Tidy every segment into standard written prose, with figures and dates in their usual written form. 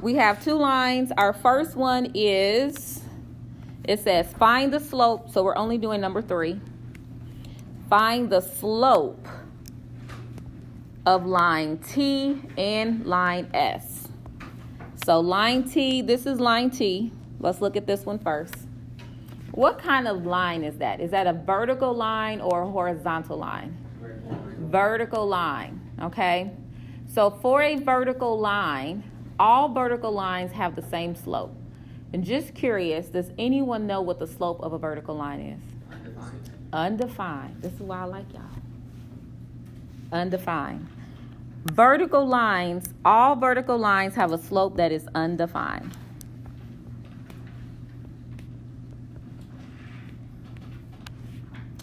we have two lines. Our first one is, it says find the slope. So we're only doing number 3. Find the slope of line T and line S. So line T, this is line T. Let's look at this one first. What kind of line is that? Is that a vertical line or a horizontal line? Vertical line, okay? So for a vertical line, all vertical lines have the same slope. And just curious, does anyone know what the slope of a vertical line is? Undefined. This is why I like y'all. Undefined. Vertical lines, all vertical lines have a slope that is undefined.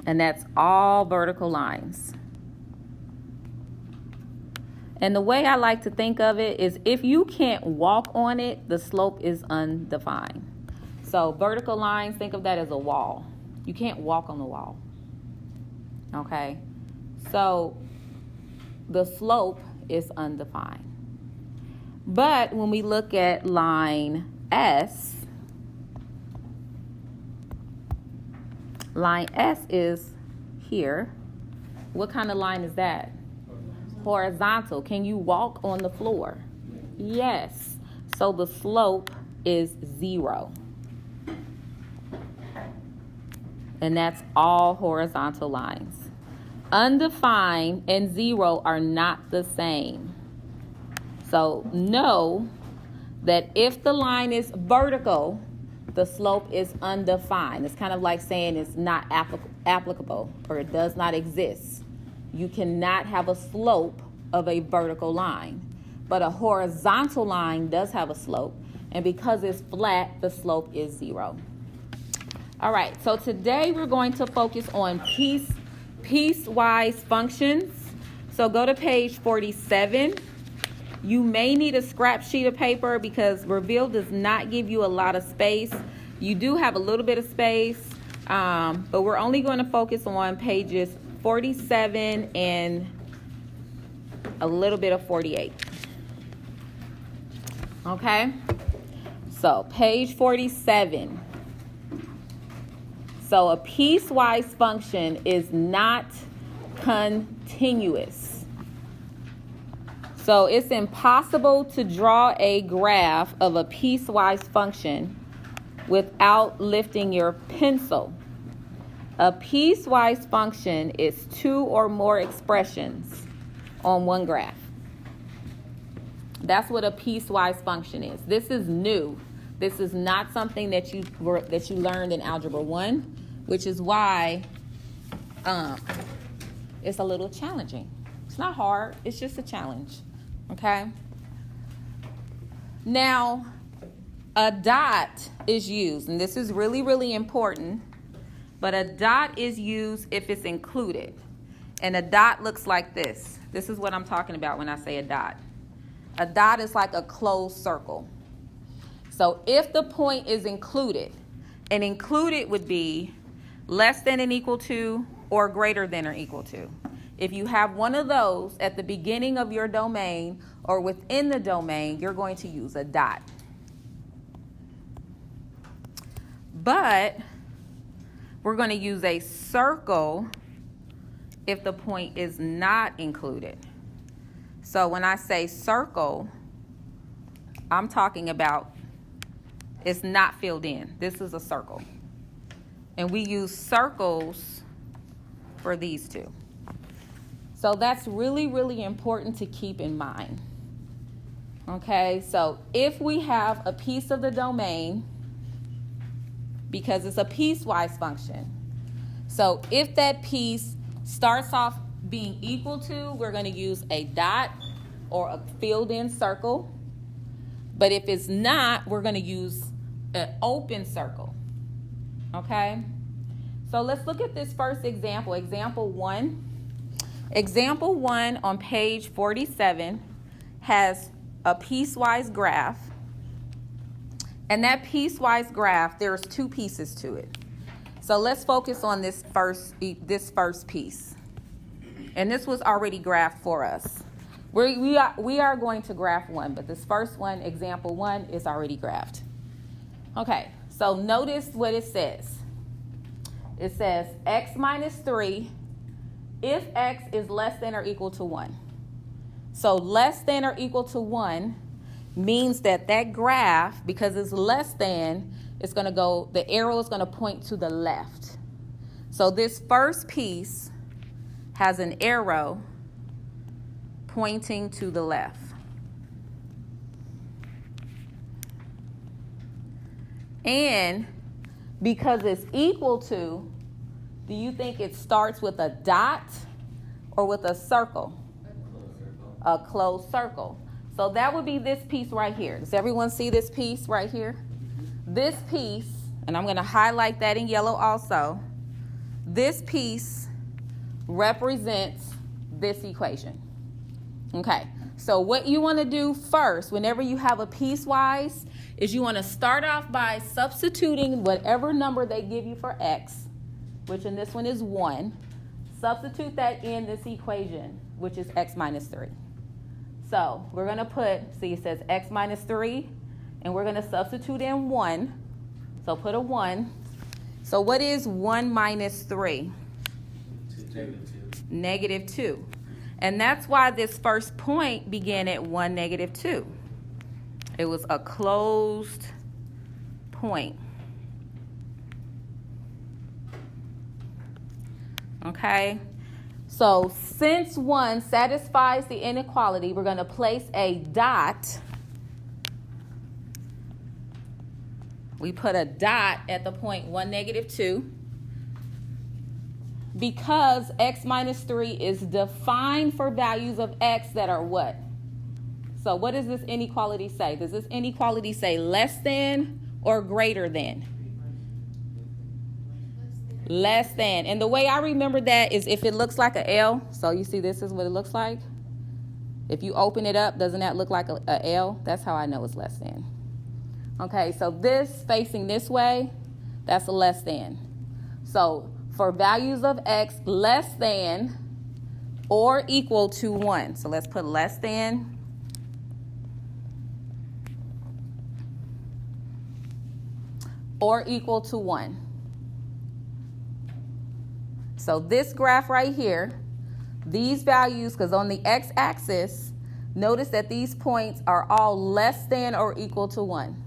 And that's all vertical lines. And the way I like to think of it is if you can't walk on it, the slope is undefined. So vertical lines, think of that as a wall. You can't walk on the wall. Okay? So the slope is undefined. But when we look at line S is here. What kind of line is that? Horizontal. Can you walk on the floor? Yes. So the slope is 0. And that's all horizontal lines. Undefined and 0 are not the same. So know that if the line is vertical, the slope is undefined. It's kind of like saying it's not applicable or it does not exist. You cannot have a slope of a vertical line. But a horizontal line does have a slope. And because it's flat, the slope is 0. All right, so today we're going to focus on piecewise functions. So go to page 47. You may need a scrap sheet of paper because Reveal does not give you a lot of space. You do have a little bit of space, but we're only going to focus on pages 47 and a little bit of 48. Okay? So page 47. So a piecewise function is not continuous. So it's impossible to draw a graph of a piecewise function without lifting your pencil. A piecewise function is 2 or more expressions on one graph. That's what a piecewise function is. This is new. This is not something that you learned in Algebra 1, which is why it's a little challenging. It's not hard. It's just a challenge. Okay? Now, a dot is used, and this is really, really important, but a dot is used if it's included. And a dot looks like this. This is what I'm talking about when I say a dot. A dot is like a closed circle. So if the point is included, and included would be less than and equal to or greater than or equal to. If you have one of those at the beginning of your domain or within the domain, you're going to use a dot. But we're going to use a circle if the point is not included. So when I say circle, I'm talking about it's not filled in. This is a circle. And we use circles for these two. So that's really, really important to keep in mind. Okay, so if we have a piece of the domain, because it's a piecewise function, so if that piece starts off being equal to, we're going to use a dot or a filled-in circle. But if it's not, we're going to use an open circle. Okay? So let's look at this first example, example 1. Example 1 on page 47 has a piecewise graph. And that piecewise graph, there's 2 pieces to it. So let's focus on this first piece. And this was already graphed for us. We are going to graph one, but this first one, example one, is already graphed. Okay, so notice what it says. It says x minus 3 if x is less than or equal to 1. So less than or equal to 1 means that graph, because it's less than, it's going to go, the arrow is going to point to the left. So this first piece has an arrow pointing to the left. And because it's equal to, do you think it starts with a dot or with a circle? A closed circle. So that would be this piece right here. Does everyone see this piece right here? This piece, and I'm going to highlight that in yellow also. This piece represents this equation. Okay, so what you want to do first, whenever you have a piecewise, is you want to start off by substituting whatever number they give you for x, which in this one is 1. Substitute that in this equation, which is x minus 3. So we're going to put, see, it says x minus 3, and we're going to substitute in 1. So put a 1. So what is 1 minus 3? Negative 2. And that's why this first point began at 1, negative 2. It was a closed point. Okay? So since 1 satisfies the inequality, we're going to place a dot. We put a dot at the point 1, negative 2. Because x minus 3 is defined for values of x that are what? So what does this inequality say? Does this inequality say less than or greater than? Less than. And the way I remember that is if it looks like an L. So you see this is what it looks like. If you open it up, doesn't that look like a L? That's how I know it's less than. Okay, so this facing this way, that's a less than. So for values of x less than or equal to 1. So let's put less than or equal to 1. So this graph right here, these values, because on the x-axis, notice that these points are all less than or equal to 1.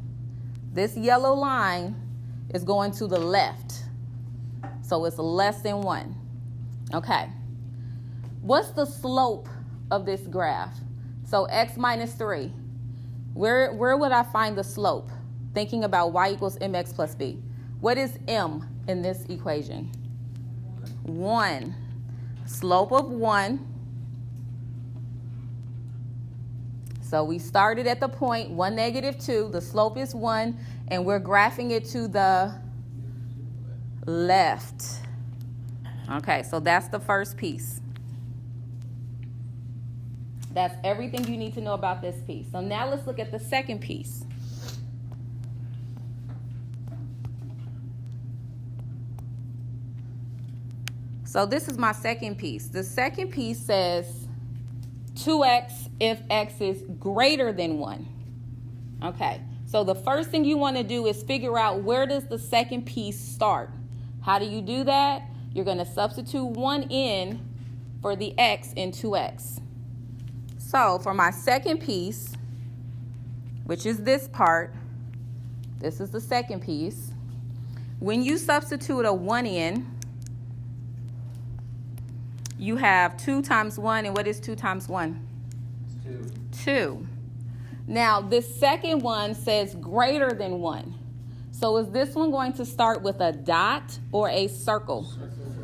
This yellow line is going to the left. So it's less than 1. Okay. What's the slope of this graph? So x minus 3. Where would I find the slope? Thinking about y equals mx plus b. What is m in this equation? 1. Slope of 1. So we started at the point 1, negative 2. The slope is 1, and we're graphing it to the left. Okay, so that's the first piece. That's everything you need to know about this piece. So now let's look at the second piece. So this is my second piece. The second piece says 2x if x is greater than 1. Okay, so the first thing you want to do is figure out where does the second piece start. How do you do that? You're going to substitute 1 in for the x in 2x. So for my second piece, which is this part, this is the second piece. When you substitute a 1 in, you have 2 times 1, and what is 2 times 1? 2. 2. Now, this second one says greater than 1. So is this one going to start with a dot or a circle?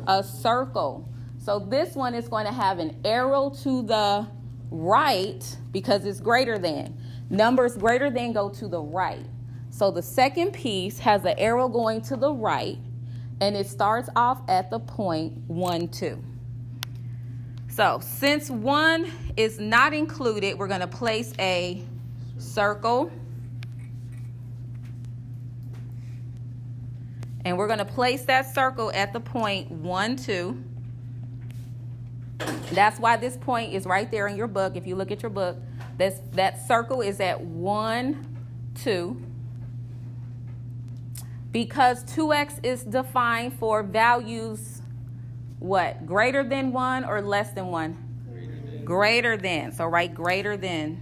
A circle. So this one is going to have an arrow to the right because it's greater than. Numbers greater than go to the right. So the second piece has an arrow going to the right, and it starts off at the point 1, 2. So since 1 is not included, we're going to place a circle. And we're going to place that circle at the point 1, 2. That's why this point is right there in your book. If you look at your book, that circle is at 1, 2. Because 2x is defined for values, what? Greater than 1 or less than 1? Greater than. So write greater than.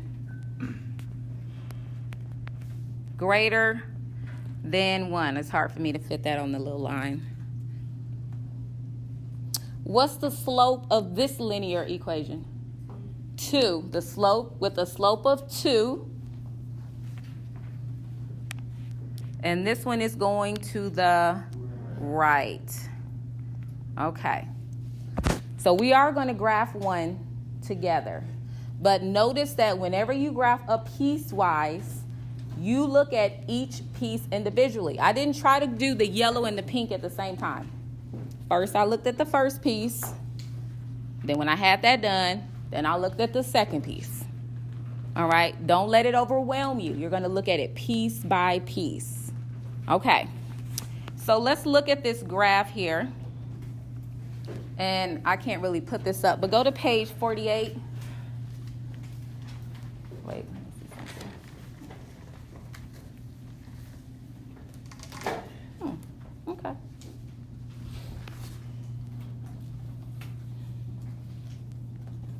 Greater than 1. It's hard for me to fit that on the little line. What's the slope of this linear equation? 2. The slope with a slope of 2. And this one is going to the right. Okay. So we are going to graph one together. But notice that whenever you graph a piecewise, you look at each piece individually. I didn't try to do the yellow and the pink at the same time. First, I looked at the first piece. Then when I had that done, then I looked at the second piece. All right? Don't let it overwhelm you. You're going to look at it piece by piece. Okay. So let's look at this graph here. And I can't really put this up, but go to page 48. Wait. Okay.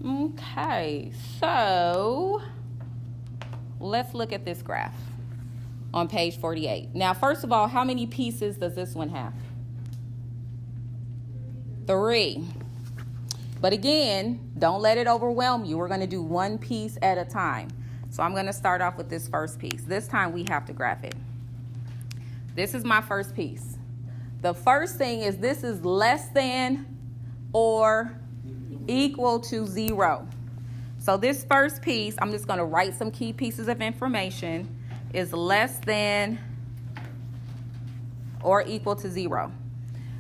Okay, so let's look at this graph on page 48. Now, first of all, how many pieces does this one have? 3. But again, don't let it overwhelm you. We're going to do one piece at a time. So I'm going to start off with this first piece. This time we have to graph it. This is my first piece. The first thing is this is less than or equal to 0. So this first piece, I'm just going to write some key pieces of information, is less than or equal to 0.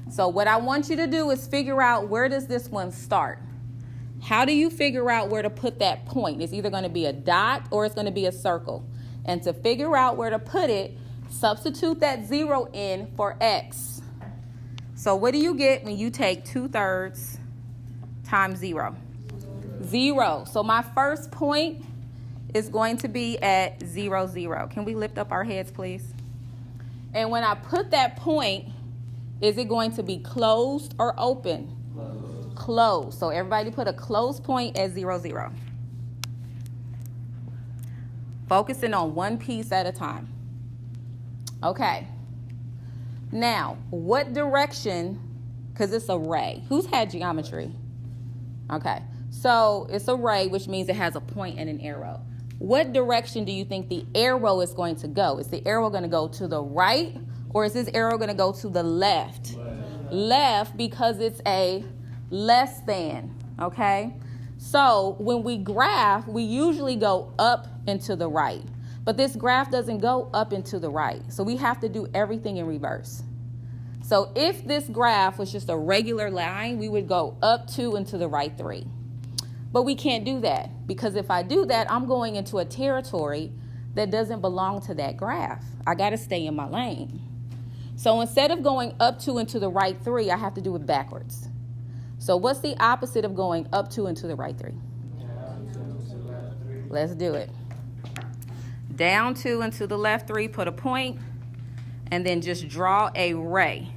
So what I want you to do is figure out, where does this one start? How do you figure out where to put that point? It's either going to be a dot or it's going to be a circle. And to figure out where to put it, substitute that 0 in for x. So what do you get when you take 2/3 times 0? 0. So my first point is going to be at 0, 0. Can we lift up our heads, please? And when I put that point, is it going to be closed or open? Closed. Closed. So everybody put a closed point at 0, 0. Focusing on one piece at a time. Okay. Now, what direction, because it's a ray. Who's had geometry? Okay. So it's a ray, which means it has a point and an arrow. What direction do you think the arrow is going to go? Is the arrow going to go to the right, or is this arrow going to go to the left? Left, because it's a less than, okay? So when we graph, we usually go up and to the right. But this graph doesn't go up and to the right. So we have to do everything in reverse. So if this graph was just a regular line, we would go up 2 and to the right 3. But we can't do that, because if I do that, I'm going into a territory that doesn't belong to that graph. I got to stay in my lane. So instead of going up 2 and to the right 3, I have to do it backwards. So what's the opposite of going up 2 and to the right 3? Let's do it. Down 2 and to the left 3, put a point, and then just draw a ray.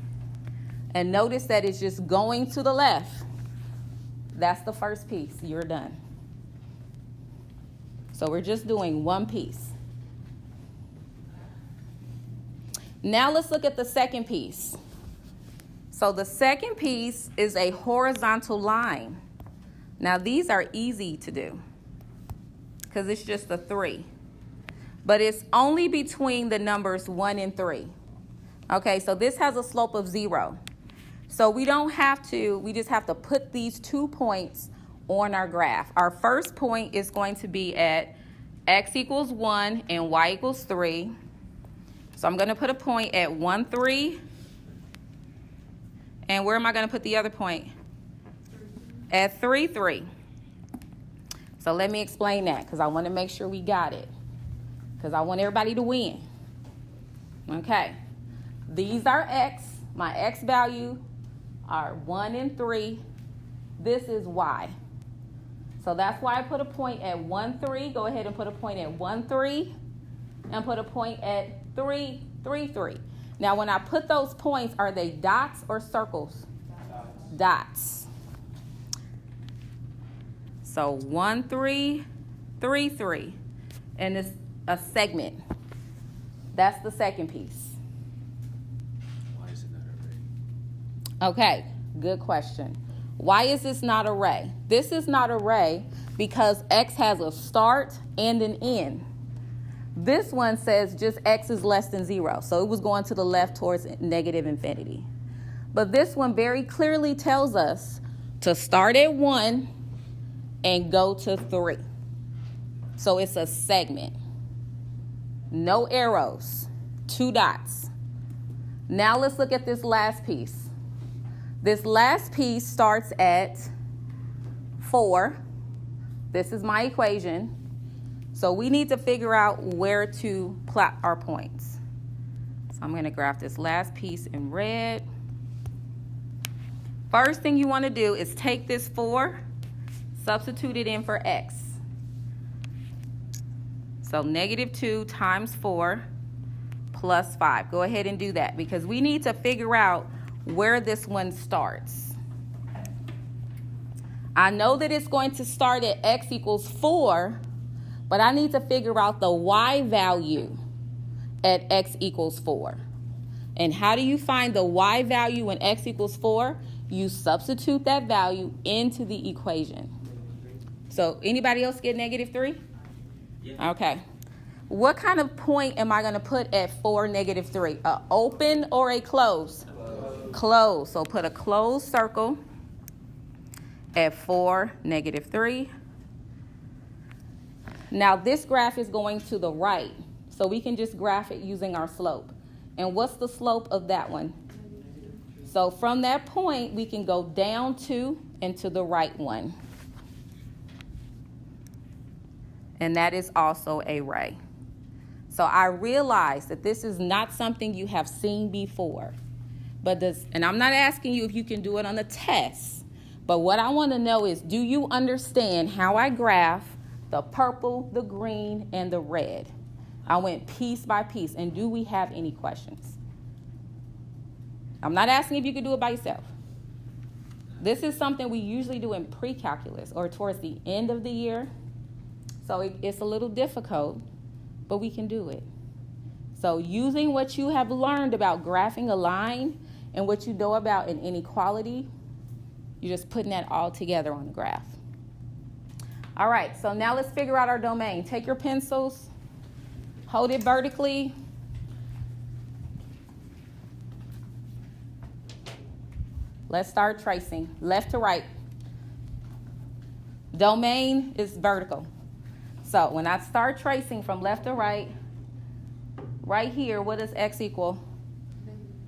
And notice that it's just going to the left. That's the first piece. You're done. So we're just doing one piece. Now let's look at the second piece. So the second piece is a horizontal line. Now these are easy to do because it's just a 3. But it's only between the numbers 1 and 3. Okay, so this has a slope of 0. So we don't have to, we just have to put these 2 points on our graph. Our first point is going to be at x equals 1 and y equals 3. So I'm going to put a point at 1, 3. And where am I going to put the other point? At 3, 3. So let me explain that, because I want to make sure we got it, because I want everybody to win. Okay. These are x. My x value are 1 and 3. this is y. So that's why I put a point at 1, 3. Go ahead and put a point at 1, 3. And put a point at 3, 3, 3. Now, when I put those points, are they dots or circles? Dots. So 1, 3, 3, 3. And it's a segment. That's the second piece. Why is it not array? Okay, good question. Why is this not array? This is not array because x has a start and an end. This one says just x is less than 0, so it was going to the left towards negative infinity. But this one very clearly tells us to start at 1 and go to 3. So it's a segment. No arrows, 2 dots. Now let's look at this last piece. This last piece starts at 4. This is my equation. So we need to figure out where to plot our points. So I'm going to graph this last piece in red. First thing you want to do is take this 4, substitute it in for x. So negative 2 times 4 plus 5. Go ahead and do that because we need to figure out where this one starts. I know that it's going to start at x equals 4, but I need to figure out the y value at x equals 4. And how do you find the y value when x equals 4? You substitute that value into the equation. So anybody else get negative 3? Yeah. Okay. What kind of point am I going to put at 4, negative 3? A open or a closed? Closed. So put a closed circle at 4, negative 3. Now this graph is going to the right, so we can just graph it using our slope. And what's the slope of that one? So from that point, we can go down 2 and to the right 1. And that is also a ray. So I realize that this is not something you have seen before. And I'm not asking you if you can do it on the test. But what I want to know is, do you understand how I graph the purple, the green, and the red? I went piece by piece. And do we have any questions? I'm not asking if you could do it by yourself. This is something we usually do in pre-calculus or towards the end of the year. So it's a little difficult, but we can do it. So using what you have learned about graphing a line and what you know about an inequality, you're just putting that all together on the graph. All right, so now let's figure out our domain. Take your pencils, hold it vertically. Let's start tracing, left to right. Domain is vertical. So when I start tracing from left to right, right here, what does x equal?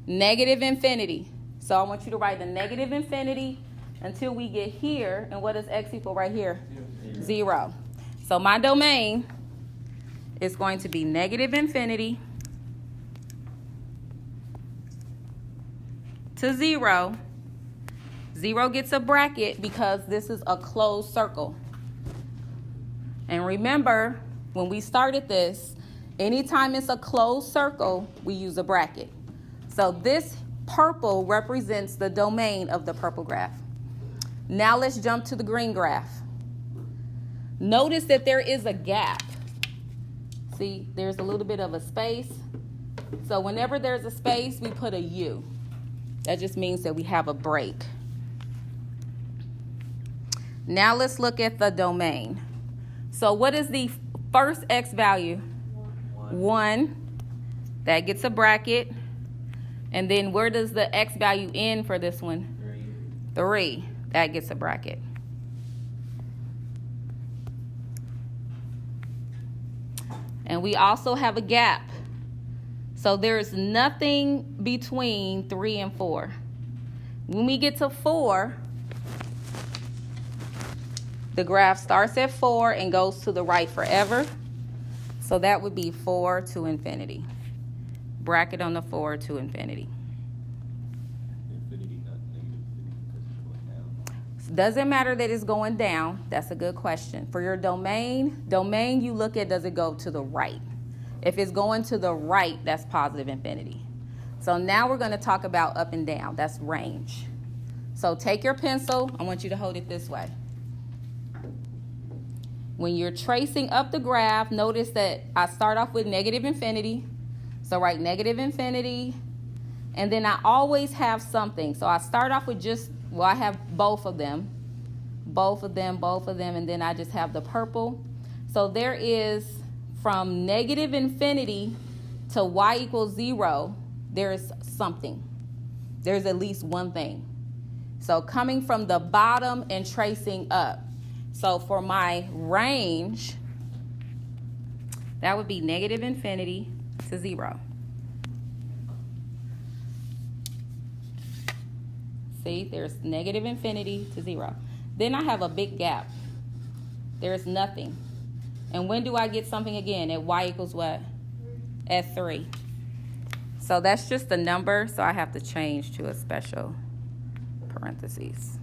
Negative infinity. So I want you to write the negative infinity until we get here. And what does x equal right here? 0. So my domain is going to be negative infinity to 0. 0 gets a bracket because this is a closed circle. And remember, when we started this, anytime it's a closed circle, we use a bracket. So this purple represents the domain of the purple graph. Now let's jump to the green graph. Notice that there is a gap. See, there's a little bit of a space. So whenever there's a space, we put a U. That just means that we have a break. Now let's look at the domain. So what is the first x value? 1. That gets a bracket. And then where does the x value end for this one? 3. That gets a bracket. And we also have a gap. So there's nothing between 3 and 4. When we get to 4, the graph starts at 4 and goes to the right forever. So that would be 4 to infinity. Bracket on the 4 to infinity. Infinity, not negative infinity, because it's going down. doesn't matter that it's going down. That's a good question. For your domain, you look at, does it go to the right? If it's going to the right, that's positive infinity. So now we're going to talk about up and down. That's range. So take your pencil. I want you to hold it this way. When you're tracing up the graph, notice that I start off with negative infinity. So write negative infinity. And then I always have something. So I start off with I have both of them. And then I just have the purple. So there is, from negative infinity to y equals 0, there is something. There's at least one thing. So coming from the bottom and tracing up. So for my range, that would be negative infinity to 0. See, there's negative infinity to 0. Then I have a big gap. There's nothing. And when do I get something again? At y equals what? At 3. So that's just the number, so I have to change to a special parentheses.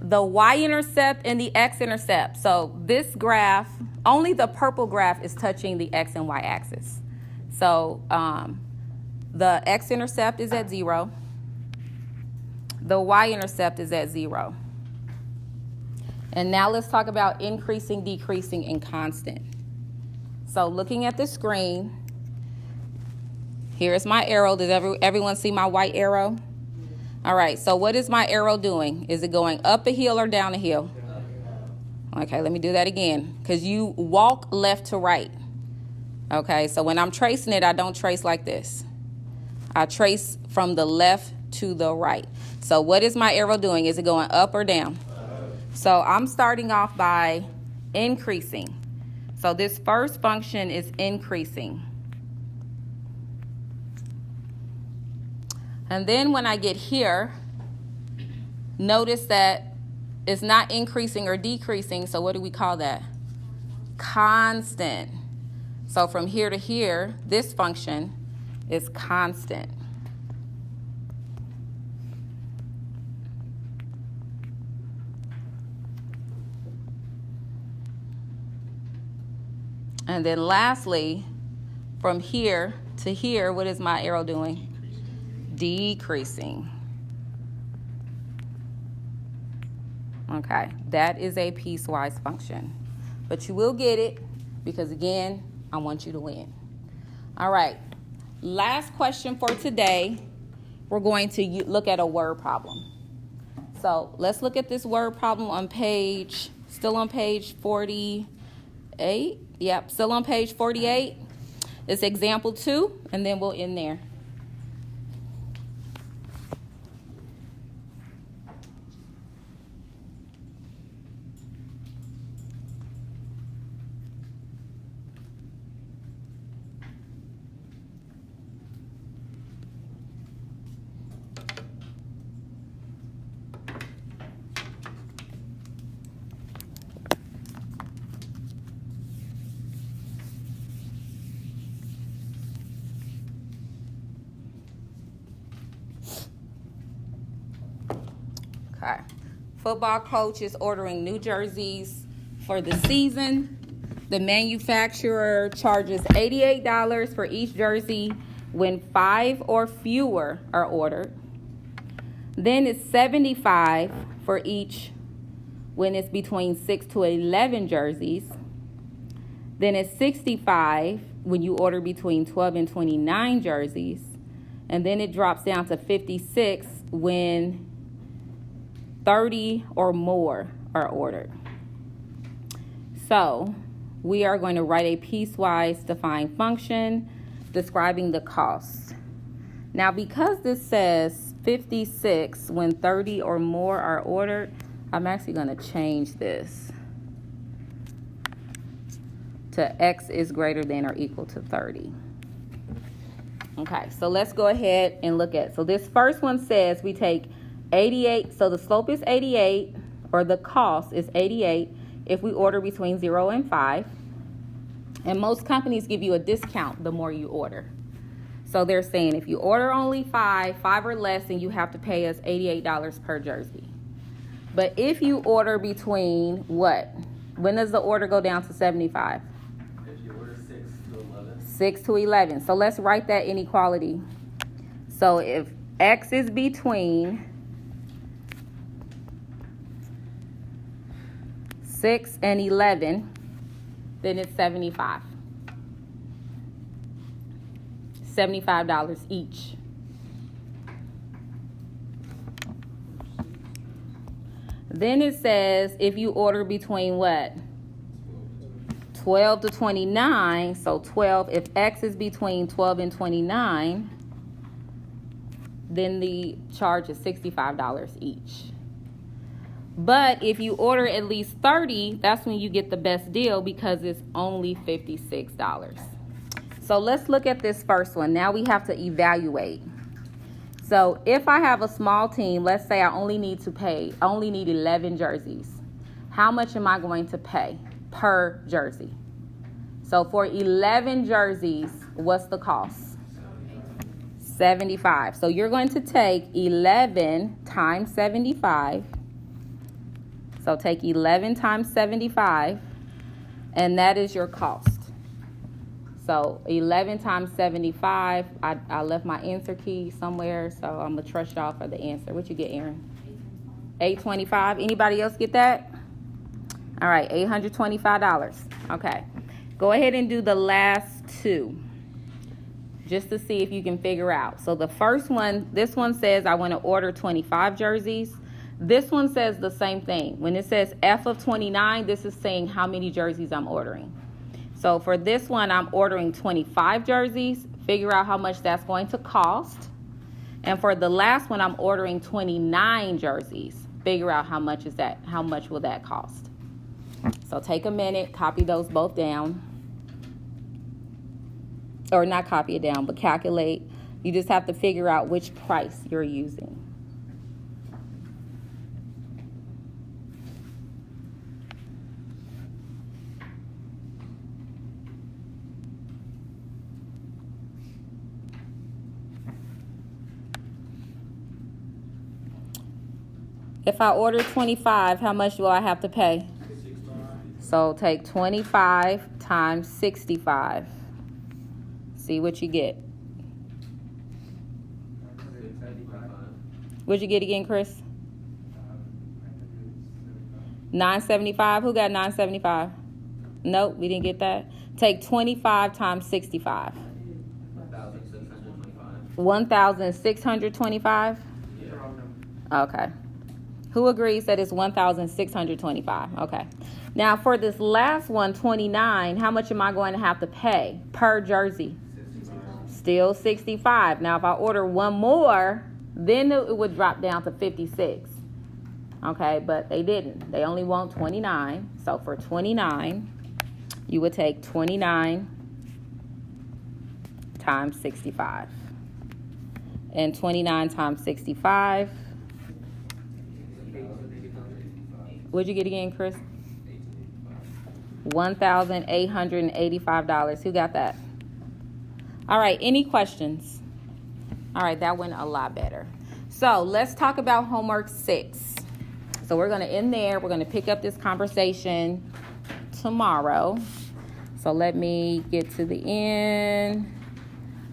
The y-intercept and the x-intercept. So this graph, only the purple graph is touching the x and y axis. So the x-intercept is at 0. The y-intercept is at 0. And now let's talk about increasing, decreasing, and constant. So looking at the screen, here's my arrow. Does everyone see my white arrow? All right, so what is my arrow doing? Is it going up a hill or down a hill? Okay, let me do that again, because you walk left to right. Okay, so when I'm tracing it, I don't trace like this. I trace from the left to the right. So what is my arrow doing? Is it going up or down? So I'm starting off by increasing. So this first function is increasing. And then when I get here, notice that it's not increasing or decreasing. So what do we call that? Constant. So from here to here, this function is constant. And then lastly, from here to here, what is my arrow doing? Decreasing. Okay, that is a piecewise function. But you will get it because, again, I want you to win. All right, last question for today. We're going to look at a word problem. So let's look at this word problem on page, still on page 48. Yep, still on page 48. It's example 2, and then we'll end there. Okay. Football coach is ordering new jerseys for the season. The manufacturer charges $88 for each jersey when 5 or fewer are ordered. Then it's $75 for each when it's between 6 to 11 jerseys. Then it's $65 when you order between 12 and 29 jerseys. And then it drops down to $56 when 30 or more are ordered. So we are going to write a piecewise defined function describing the cost. Now, because this says 56 when 30 or more are ordered, I'm actually going to change this to x is greater than or equal to 30. Okay, so let's go ahead and look at. So this first one says we take 88, so the slope is 88, or the cost is 88 if we order between 0 and 5. And most companies give you a discount the more you order. So they're saying if you order only five or less, then you have to pay us $88 per jersey. But if you order between what? When does the order go down to 75? If you order 6 to 11. 6 to 11. So let's write that inequality. So if X is between 6 and 11, then it's 75. $75 each. Then it says if you order between what? 12 to 29. So 12, if X is between 12 and 29, then the charge is $65 each. But if you order at least 30, that's when you get the best deal because it's only $56. So let's look at this first one. Now we have to evaluate. So if I have a small team, let's say I only need 11 jerseys. How much am I going to pay per jersey? So for 11 jerseys, what's the cost? 75. So you're going to take 11 times 75. So take 11 times 75, and that is your cost. So 11 times 75, I left my answer key somewhere, so I'm going to trust y'all for the answer. What you get, Aaron? 825. Anybody else get that? All right, $825. Okay. Go ahead and do the last two, just to see if you can figure out. So the first one, this one says I want to order 25 jerseys. This one says the same thing. When it says F of 29, this is saying how many jerseys I'm ordering. So for this one, I'm ordering 25 jerseys. Figure out how much that's going to cost. And for the last one, I'm ordering 29 jerseys. Figure out how much is that? How much will that cost? So take a minute, copy those both down. Or not copy it down, but calculate. You just have to figure out which price you're using. If I order 25, how much will I have to pay? 65. So take 25 times 65. See what you get. 675. What'd you get again, Chris? 975. Who got 975? Nope, we didn't get that. Take 25 times 65. 1,625. 1,625? Yeah. Okay. Who agrees that it's 1,625? Okay. Now for this last one, 29, how much am I going to have to pay per jersey? 65. Still 65. Now if I order one more, then it would drop down to 56. Okay, but they didn't. They only want 29. So for 29, you would take 29 times 65. And 29 times 65. What'd you get again, Chris? $1,885. Who got that? All right, any questions? All right, that went a lot better. So let's talk about homework 6. So we're going to end there. We're going to pick up this conversation tomorrow. So let me get to the end.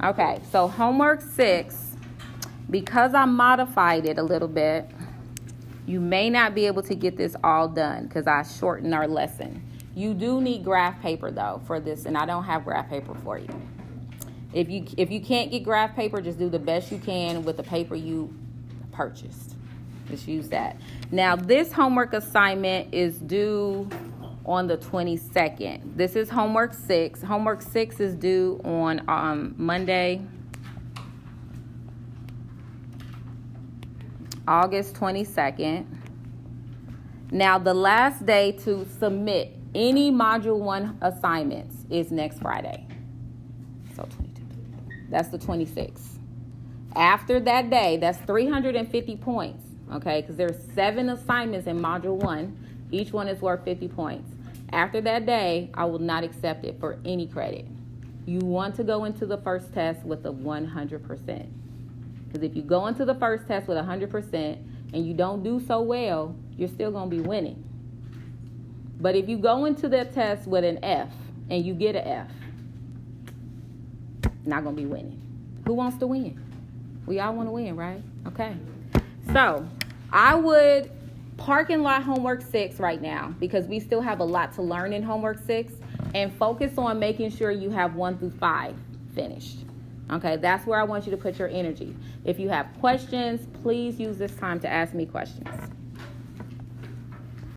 Okay, so homework 6, because I modified it a little bit, you may not be able to get this all done because I shortened our lesson. You do need graph paper, though, for this, and I don't have graph paper for you. If you can't get graph paper, just do the best you can with the paper you purchased. Just use that. Now, this homework assignment is due on the 22nd. This is homework 6. Homework 6 is due on Monday, August 22nd. Now, the last day to submit any Module 1 assignments is next Friday. So 22. That's the 26th. After that day, that's 350 points, okay? Because there's 7 assignments in Module 1. Each one is worth 50 points. After that day, I will not accept it for any credit. You want to go into the first test with a 100%. Because if you go into the first test with 100% and you don't do so well, you're still going to be winning. But if you go into the test with an F and you get an F, not going to be winning. Who wants to win? We all want to win, right? Okay. So I would parking lot homework 6 right now because we still have a lot to learn in homework 6, and focus on making sure you have 1 through 5 finished. Okay, that's where I want you to put your energy. If you have questions, please use this time to ask me questions.